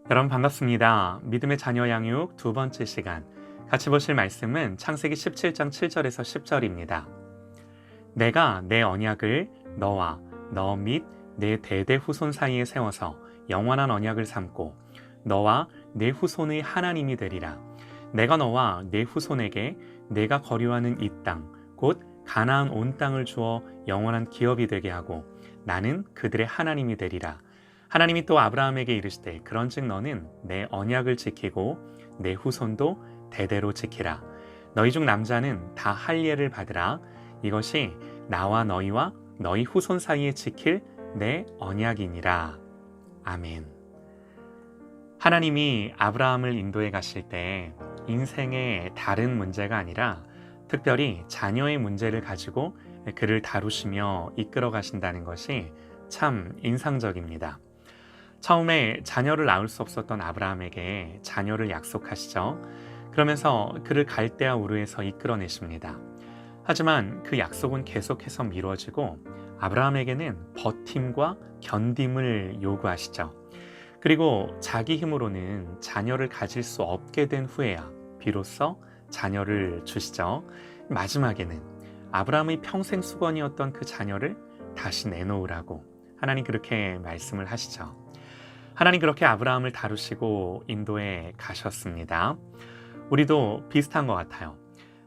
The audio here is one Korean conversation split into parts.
여러분 반갑습니다. 믿음의 자녀 양육 두 번째 시간. 같이 보실 말씀은 창세기 17장 7절에서 10절입니다. 내가 내 언약을 너와 너 및 내 대대 후손 사이에 세워서 영원한 언약을 삼고 너와 내 후손의 하나님이 되리라. 내가 너와 내 후손에게 내가 거류하는 이 땅, 곧 가나안 온 땅을 주어 영원한 기업이 되게 하고 나는 그들의 하나님이 되리라. 하나님이 또 아브라함에게 이르시되 그런즉 너는 내 언약을 지키고 내 후손도 대대로 지키라. 너희 중 남자는 다 할례를 받으라. 이것이 나와 너희와 너희 후손 사이에 지킬 내 언약이니라. 아멘. 하나님이 아브라함을 인도해 가실 때 인생의 다른 문제가 아니라 특별히 자녀의 문제를 가지고 그를 다루시며 이끌어 가신다는 것이 참 인상적입니다. 처음에 자녀를 낳을 수 없었던 아브라함에게 자녀를 약속하시죠. 그러면서 그를 갈대아 우르에서 이끌어내십니다. 하지만 그 약속은 계속해서 미뤄지고 아브라함에게는 버팀과 견딤을 요구하시죠. 그리고 자기 힘으로는 자녀를 가질 수 없게 된 후에야 비로소 자녀를 주시죠. 마지막에는 아브라함의 평생 수건이었던 그 자녀를 다시 내놓으라고 하나님 그렇게 말씀을 하시죠. 하나님 그렇게 아브라함을 다루시고 인도에 가셨습니다. 우리도 비슷한 것 같아요.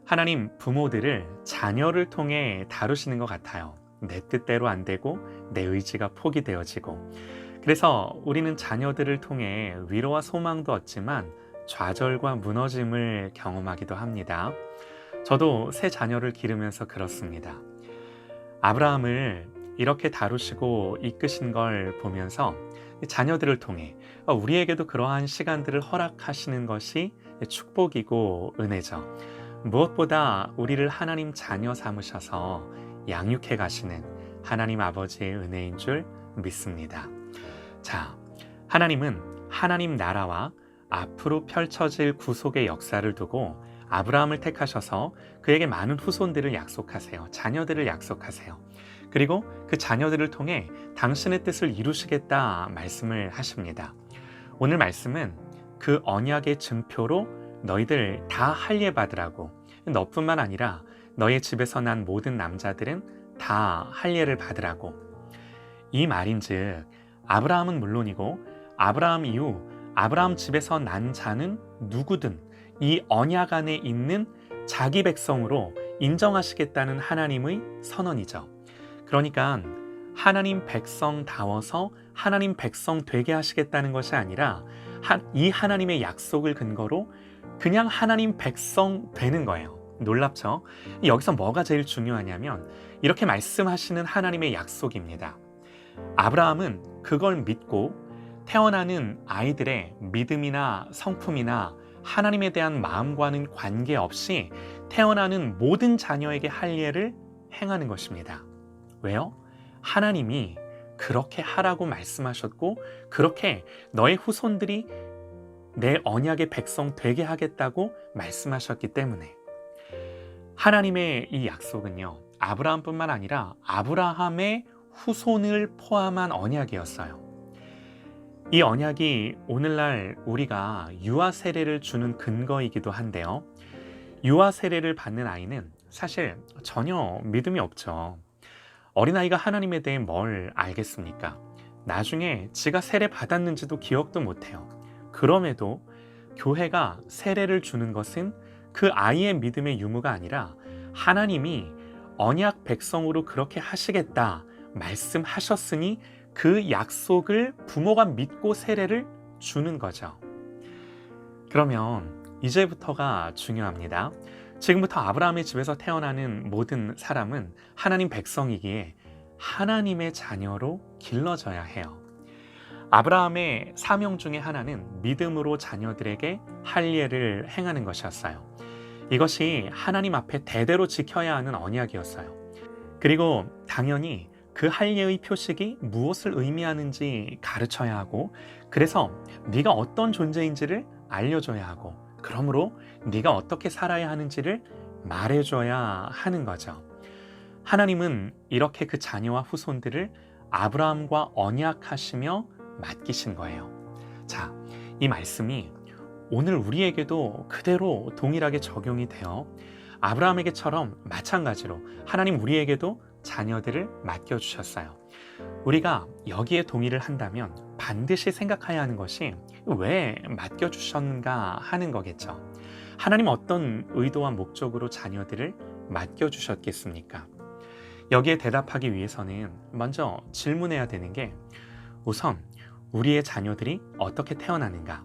하나님 부모들을 자녀를 통해 다루시는 것 같아요. 내 뜻대로 안 되고 내 의지가 포기되어지고, 그래서 우리는 자녀들을 통해 위로와 소망도 얻지만 좌절과 무너짐을 경험하기도 합니다. 저도 새 자녀를 기르면서 그렇습니다. 아브라함을 이렇게 다루시고 이끄신 걸 보면서 자녀들을 통해 우리에게도 그러한 시간들을 허락하시는 것이 축복이고 은혜죠. 무엇보다 우리를 하나님 자녀 삼으셔서 양육해 가시는 하나님 아버지의 은혜인 줄 믿습니다. 자, 하나님은 하나님 나라와 앞으로 펼쳐질 구속의 역사를 두고 아브라함을 택하셔서 그에게 많은 후손들을 약속하세요. 자녀들을 약속하세요. 그리고 그 자녀들을 통해 당신의 뜻을 이루시겠다 말씀을 하십니다. 오늘 말씀은 그 언약의 증표로 너희들 다 할례 받으라고, 너뿐만 아니라 너의 집에서 난 모든 남자들은 다 할례를 받으라고. 이 말인즉 아브라함은 물론이고 아브라함 이후 아브라함 집에서 난 자는 누구든 이 언약 안에 있는 자기 백성으로 인정하시겠다는 하나님의 선언이죠. 그러니까 하나님 백성다워서 하나님 백성 되게 하시겠다는 것이 아니라 이 하나님의 약속을 근거로 그냥 하나님 백성 되는 거예요. 놀랍죠? 여기서 뭐가 제일 중요하냐면 이렇게 말씀하시는 하나님의 약속입니다. 아브라함은 그걸 믿고 태어나는 아이들의 믿음이나 성품이나 하나님에 대한 마음과는 관계없이 태어나는 모든 자녀에게 할례를 행하는 것입니다. 왜요? 하나님이 그렇게 하라고 말씀하셨고 그렇게 너의 후손들이 내 언약의 백성 되게 하겠다고 말씀하셨기 때문에. 하나님의 이 약속은요, 아브라함뿐만 아니라 아브라함의 후손을 포함한 언약이었어요. 이 언약이 오늘날 우리가 유아 세례를 주는 근거이기도 한데요. 유아 세례를 받는 아이는 사실 전혀 믿음이 없죠. 어린아이가 하나님에 대해 뭘 알겠습니까? 나중에 지가 세례 받았는지도 기억도 못해요. 그럼에도 교회가 세례를 주는 것은 그 아이의 믿음의 유무가 아니라 하나님이 언약 백성으로 그렇게 하시겠다 말씀하셨으니 그 약속을 부모가 믿고 세례를 주는 거죠. 그러면 이제부터가 중요합니다. 지금부터 아브라함의 집에서 태어나는 모든 사람은 하나님 백성이기에 하나님의 자녀로 길러져야 해요. 아브라함의 사명 중에 하나는 믿음으로 자녀들에게 할례를 행하는 것이었어요. 이것이 하나님 앞에 대대로 지켜야 하는 언약이었어요. 그리고 당연히 그 할례의 표식이 무엇을 의미하는지 가르쳐야 하고, 그래서 네가 어떤 존재인지를 알려줘야 하고, 그러므로 네가 어떻게 살아야 하는지를 말해줘야 하는 거죠. 하나님은 이렇게 그 자녀와 후손들을 아브라함과 언약하시며 맡기신 거예요. 자, 이 말씀이 오늘 우리에게도 그대로 동일하게 적용이 되어 아브라함에게처럼 마찬가지로 하나님 우리에게도 자녀들을 맡겨주셨어요. 우리가 여기에 동의를 한다면 반드시 생각해야 하는 것이 왜 맡겨주셨는가 하는 거겠죠. 하나님 어떤 의도와 목적으로 자녀들을 맡겨주셨겠습니까? 여기에 대답하기 위해서는 먼저 질문해야 되는 게 우선 우리의 자녀들이 어떻게 태어나는가?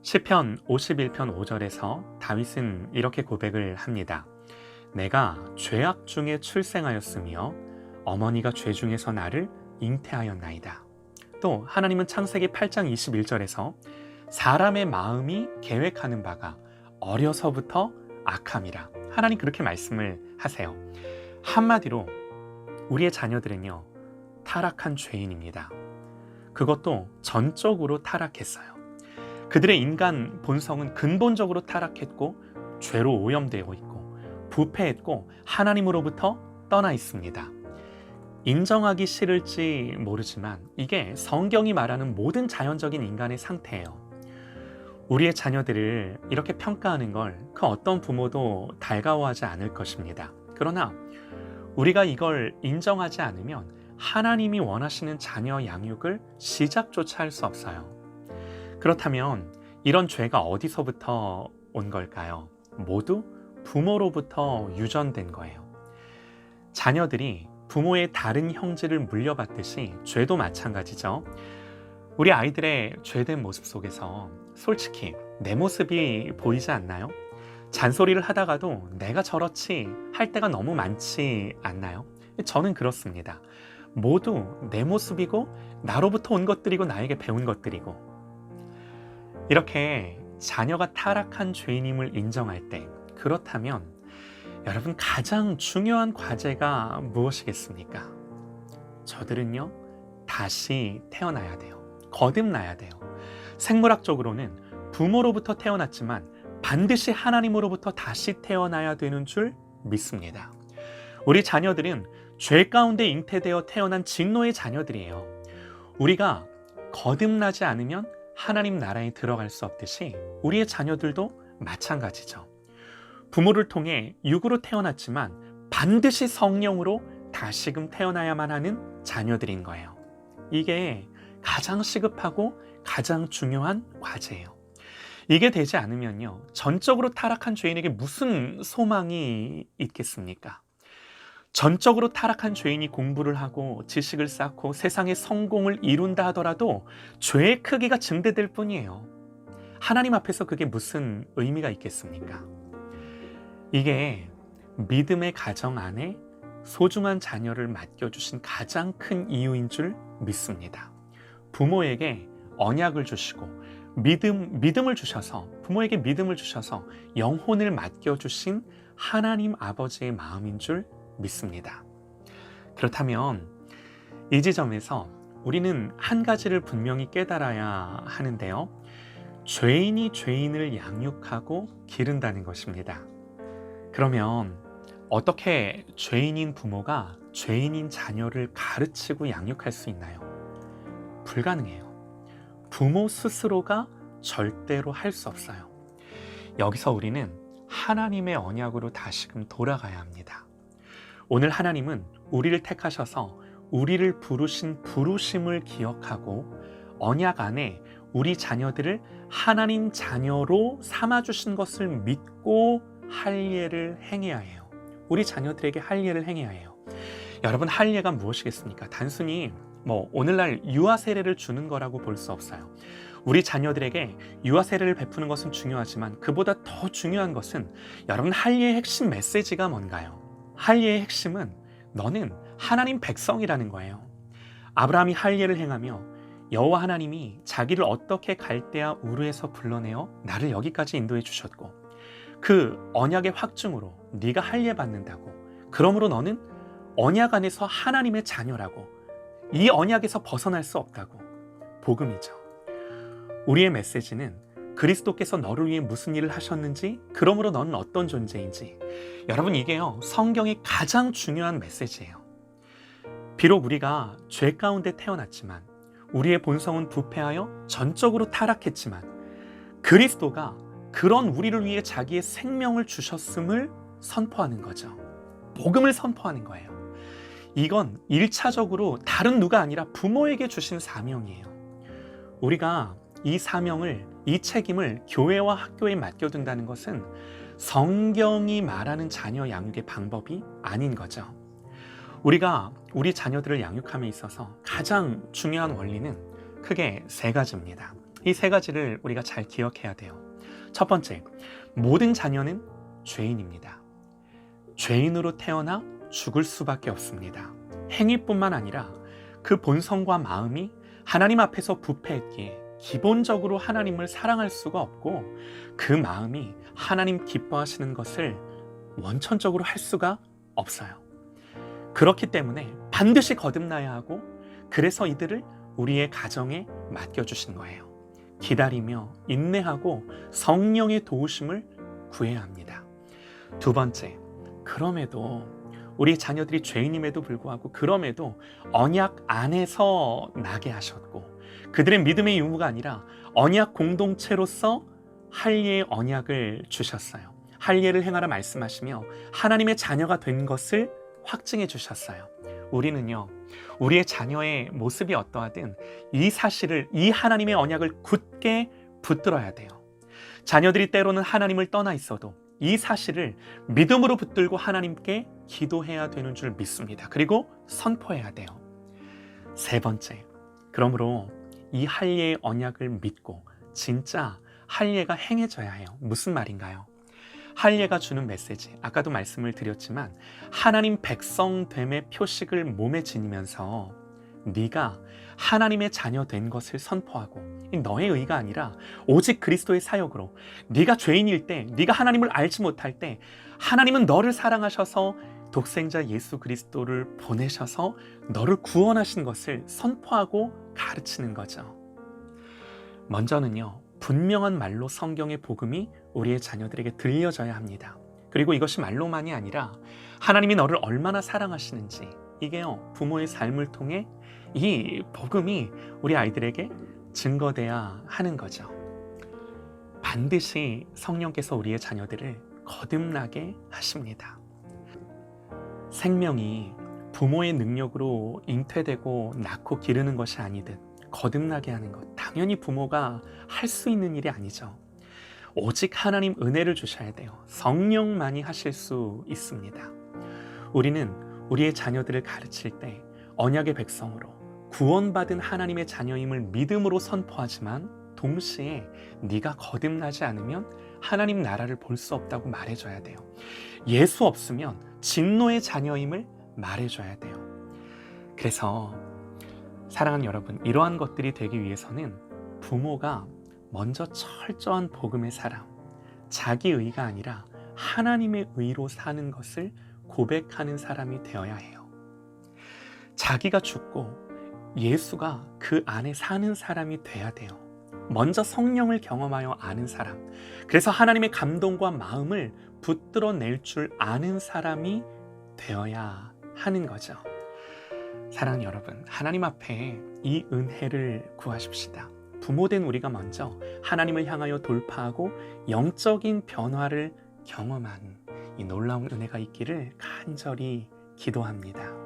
시편 51편 5절에서 다윗은 이렇게 고백을 합니다. 내가 죄악 중에 출생하였으며 어머니가 죄 중에서 나를 잉태하였나이다. 또 하나님은 창세기 8장 21절에서 사람의 마음이 계획하는 바가 어려서부터 악함이라. 하나님 그렇게 말씀을 하세요. 한마디로 우리의 자녀들은요, 타락한 죄인입니다. 그것도 전적으로 타락했어요. 그들의 인간 본성은 근본적으로 타락했고 죄로 오염되어 있고 부패했고 하나님으로부터 떠나 있습니다. 인정하기 싫을지 모르지만 이게 성경이 말하는 모든 자연적인 인간의 상태예요. 우리의 자녀들을 이렇게 평가하는 걸 그 어떤 부모도 달가워하지 않을 것입니다. 그러나 우리가 이걸 인정하지 않으면 하나님이 원하시는 자녀 양육을 시작조차 할 수 없어요. 그렇다면 이런 죄가 어디서부터 온 걸까요? 모두 부모로부터 유전된 거예요. 자녀들이 부모의 다른 형질을 물려받듯이 죄도 마찬가지죠. 우리 아이들의 죄된 모습 속에서 솔직히 내 모습이 보이지 않나요? 잔소리를 하다가도 내가 저렇지 할 때가 너무 많지 않나요? 저는 그렇습니다. 모두 내 모습이고 나로부터 온 것들이고 나에게 배운 것들이고 이렇게 자녀가 타락한 죄인임을 인정할 때 그렇다면 여러분 가장 중요한 과제가 무엇이겠습니까? 저들은요 다시 태어나야 돼요. 거듭나야 돼요. 생물학적으로는 부모로부터 태어났지만 반드시 하나님으로부터 다시 태어나야 되는 줄 믿습니다. 우리 자녀들은 죄 가운데 잉태되어 태어난 진노의 자녀들이에요. 우리가 거듭나지 않으면 하나님 나라에 들어갈 수 없듯이 우리의 자녀들도 마찬가지죠. 부모를 통해 육으로 태어났지만 반드시 성령으로 다시금 태어나야만 하는 자녀들인 거예요. 이게 가장 시급하고 가장 중요한 과제예요. 이게 되지 않으면요, 전적으로 타락한 죄인에게 무슨 소망이 있겠습니까? 전적으로 타락한 죄인이 공부를 하고 지식을 쌓고 세상의 성공을 이룬다 하더라도 죄의 크기가 증대될 뿐이에요. 하나님 앞에서 그게 무슨 의미가 있겠습니까? 이게 믿음의 가정 안에 소중한 자녀를 맡겨주신 가장 큰 이유인 줄 믿습니다. 부모에게 언약을 주시고 믿음을 주셔서 부모에게 믿음을 주셔서 영혼을 맡겨주신 하나님 아버지의 마음인 줄 믿습니다. 그렇다면 이 지점에서 우리는 한 가지를 분명히 깨달아야 하는데요. 죄인이 죄인을 양육하고 기른다는 것입니다. 그러면 어떻게 죄인인 부모가 죄인인 자녀를 가르치고 양육할 수 있나요? 불가능해요. 부모 스스로가 절대로 할 수 없어요. 여기서 우리는 하나님의 언약으로 다시금 돌아가야 합니다. 오늘 하나님은 우리를 택하셔서 우리를 부르신 부르심을 기억하고 언약 안에 우리 자녀들을 하나님 자녀로 삼아주신 것을 믿고 할 예를 행해야 해요. 우리 자녀들에게 할 예를 행해야 해요. 여러분, 할 예가 무엇이겠습니까? 단순히 오늘날 유아 세례를 주는 거라고 볼 수 없어요. 우리 자녀들에게 유아 세례를 베푸는 것은 중요하지만 그보다 더 중요한 것은 여러분 할 예의 핵심 메시지가 뭔가요? 할 예의 핵심은 너는 하나님 백성이라는 거예요. 아브라함이 할 예를 행하며 여호와 하나님이 자기를 어떻게 갈대아 우르에서 불러내어 나를 여기까지 인도해 주셨고 그 언약의 확증으로 네가 할 예 받는다고, 그러므로 너는 언약 안에서 하나님의 자녀라고, 이 언약에서 벗어날 수 없다고. 복음이죠. 우리의 메시지는 그리스도께서 너를 위해 무슨 일을 하셨는지, 그러므로 너는 어떤 존재인지. 여러분, 이게요 성경의 가장 중요한 메시지예요. 비록 우리가 죄 가운데 태어났지만 우리의 본성은 부패하여 전적으로 타락했지만 그리스도가 그런 우리를 위해 자기의 생명을 주셨음을 선포하는 거죠. 복음을 선포하는 거예요. 이건 1차적으로 다른 누가 아니라 부모에게 주신 사명이에요. 우리가 이 사명을, 이 책임을 교회와 학교에 맡겨둔다는 것은 성경이 말하는 자녀 양육의 방법이 아닌 거죠. 우리가 우리 자녀들을 양육함에 있어서 가장 중요한 원리는 크게 세 가지입니다. 이 세 가지를 우리가 잘 기억해야 돼요. 첫 번째, 모든 자녀는 죄인입니다. 죄인으로 태어나 죽을 수밖에 없습니다. 행위뿐만 아니라 그 본성과 마음이 하나님 앞에서 부패했기에 기본적으로 하나님을 사랑할 수가 없고 그 마음이 하나님 기뻐하시는 것을 원천적으로 할 수가 없어요. 그렇기 때문에 반드시 거듭나야 하고 그래서 이들을 우리의 가정에 맡겨주신 거예요. 기다리며 인내하고 성령의 도우심을 구해야 합니다. 두 번째, 그럼에도 우리 자녀들이 죄인임에도 불구하고 그럼에도 언약 안에서 나게 하셨고 그들의 믿음의 유무가 아니라 언약 공동체로서 할례의 언약을 주셨어요. 할례를 행하라 말씀하시며 하나님의 자녀가 된 것을 확증해 주셨어요. 우리는요, 우리의 자녀의 모습이 어떠하든 이 사실을, 이 하나님의 언약을 굳게 붙들어야 돼요. 자녀들이 때로는 하나님을 떠나 있어도 이 사실을 믿음으로 붙들고 하나님께 기도해야 되는 줄 믿습니다. 그리고 선포해야 돼요. 세 번째, 그러므로 이 할례의 언약을 믿고 진짜 할례가 행해져야 해요. 무슨 말인가요? 할례가 주는 메시지, 아까도 말씀을 드렸지만 하나님 백성됨의 표식을 몸에 지니면서 네가 하나님의 자녀 된 것을 선포하고 너의 의가 아니라 오직 그리스도의 사역으로 네가 죄인일 때, 네가 하나님을 알지 못할 때 하나님은 너를 사랑하셔서 독생자 예수 그리스도를 보내셔서 너를 구원하신 것을 선포하고 가르치는 거죠. 먼저는요, 분명한 말로 성경의 복음이 우리의 자녀들에게 들려져야 합니다. 그리고 이것이 말로만이 아니라 하나님이 너를 얼마나 사랑하시는지 이게요, 부모의 삶을 통해 이 복음이 우리 아이들에게 증거돼야 하는 거죠. 반드시 성령께서 우리의 자녀들을 거듭나게 하십니다. 생명이 부모의 능력으로 잉태되고 낳고 기르는 것이 아니듯 거듭나게 하는 것, 당연히 부모가 할 수 있는 일이 아니죠. 오직 하나님 은혜를 주셔야 돼요. 성령만이 하실 수 있습니다. 우리는 우리의 자녀들을 가르칠 때 언약의 백성으로 구원받은 하나님의 자녀임을 믿음으로 선포하지만 동시에 네가 거듭나지 않으면 하나님 나라를 볼 수 없다고 말해줘야 돼요. 예수 없으면 진노의 자녀임을 말해줘야 돼요. 그래서 사랑하는 여러분, 이러한 것들이 되기 위해서는 부모가 먼저 철저한 복음의 사랑, 자기 의가 아니라 하나님의 의로 사는 것을 고백하는 사람이 되어야 해요. 자기가 죽고 예수가 그 안에 사는 사람이 돼야 돼요. 먼저 성령을 경험하여 아는 사람, 그래서 하나님의 감동과 마음을 붙들어낼 줄 아는 사람이 되어야 하는 거죠. 사랑하는 여러분, 하나님 앞에 이 은혜를 구하십시다. 부모된 우리가 먼저 하나님을 향하여 돌파하고 영적인 변화를 경험하는 이 놀라운 은혜가 있기를 간절히 기도합니다.